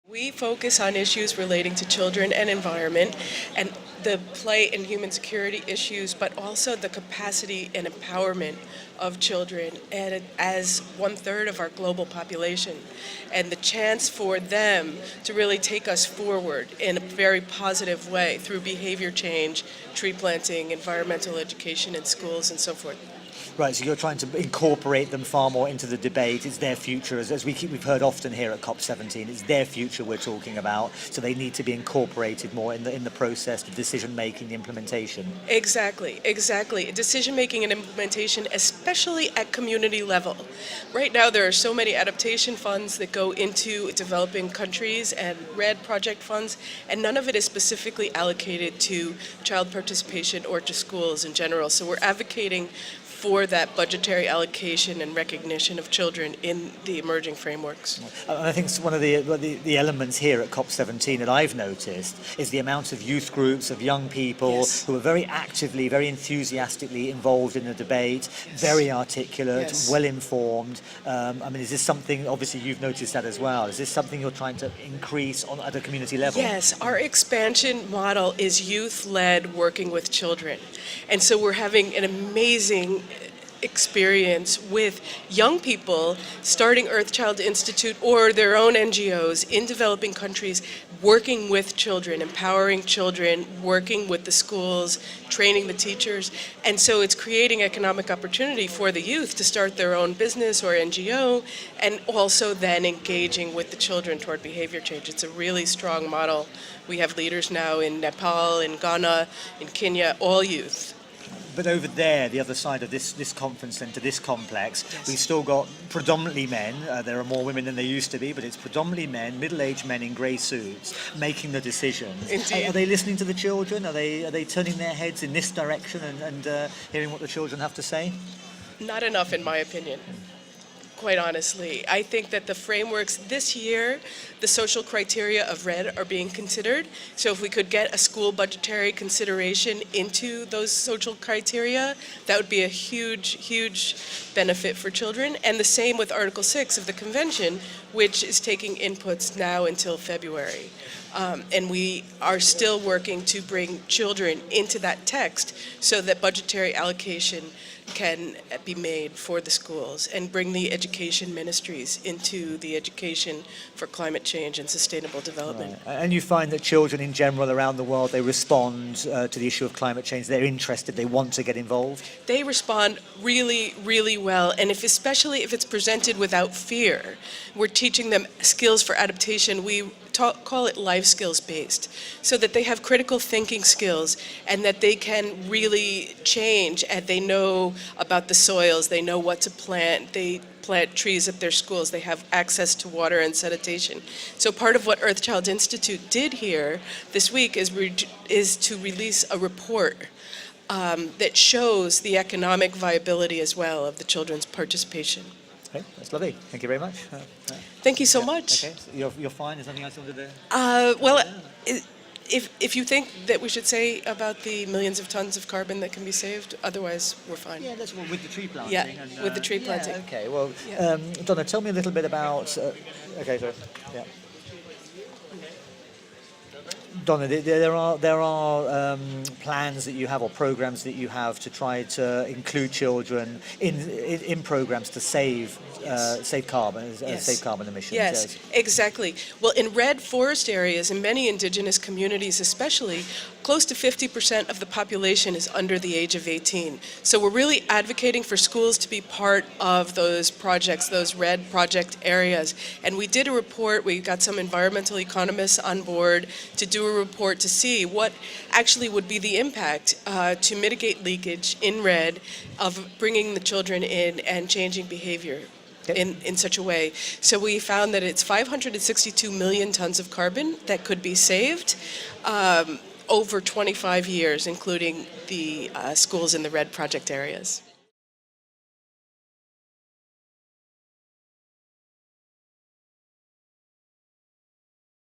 We focus on issues relating to children and environment and the plight and human security issues, but also the capacity and empowerment of children and as 1/3 of our global population, and the chance for them to really take us forward in a very positive way through behavior change, tree planting, environmental education in schools and so forth. Right, so you're trying to incorporate them far more into the debate. It's their future, as we've heard often here at COP17. It's their future we're talking about, so they need to be incorporated more in the process, the decision making, the implementation. Exactly. Decision making and implementation, especially at community level. Right now, there are so many adaptation funds that go into developing countries and RED project funds, and none of it is specifically allocated to child participation or to schools in general. So we're advocating for that budgetary allocation and recognition of children in the emerging frameworks. I think one of the elements here at COP17 that I've noticed is the amount of youth groups, of young people Yes. who are very actively, very enthusiastically involved in the debate, very articulate, Yes. well informed. Is this something, obviously you've noticed that as well, is this something you're trying to increase at a community level? Yes, our expansion model is youth-led, working with children. And so we're having an amazing experience with young people starting Earthchild Institute or their own NGOs in developing countries, working with children, empowering children, working with the schools, training the teachers. And so it's creating economic opportunity for the youth to start their own business or NGO, and also then engaging with the children toward behavior change. It's a really strong model. We have leaders now in Nepal, in Ghana, in Kenya, all youth. But over there, the other side of this conference centre, this complex, Yes. we've still got predominantly men. There are more women than there used to be, but it's predominantly men, middle-aged men in grey suits, making the decisions. Indeed. Are they listening to the children? Are they turning their heads in this direction and hearing what the children have to say? Not enough, in my opinion. Quite honestly, I think that the frameworks this year, the social criteria of RED are being considered. So if we could get a school budgetary consideration into those social criteria, that would be a huge benefit for children. And the same with Article 6 of the Convention, which is taking inputs now until February. And we are still working to bring children into that text so that budgetary allocation can be made for the schools and bring the education ministries into the education for climate change and sustainable development. Right. And you find that children in general around the world, they respond to the issue of climate change. They're interested, they want to get involved. They respond really well, and especially if it's presented without fear. We're teaching them skills for adaptation. We call it life skills based, so that they have critical thinking skills and that they can really change, and they know about the soils, they know what to plant, they plant trees at their schools, they have access to water and sanitation. So part of what Earthchild Institute did here this week is to release a report that shows the economic viability as well of the children's participation. Okay, that's lovely. Thank you very much. Thank you so much. Okay, so you're fine. Is there anything else you wanted to? Well, if you think that we should say about the millions of tons of carbon that can be saved, otherwise we're fine. Yeah, that's with the tree planting. Yeah, and, with the tree planting. Yeah, okay, well, Yeah. Donna, tell me a little bit about. Okay, sorry. Yeah. Donna, there are plans that you have or programs that you have to try to include children in programs to save carbon, save carbon emissions. Yes, exactly. Well, in red forest areas, in many indigenous communities especially, close to 50% of the population is under the age of 18. So we're really advocating for schools to be part of those projects, those red project areas. And we did a report, we got some environmental economists on board to do a report to see what actually would be the impact to mitigate leakage in red of bringing the children in and changing behavior in such a way. So we found that it's 562 million tons of carbon that could be saved over 25 years, including the schools in the red project areas.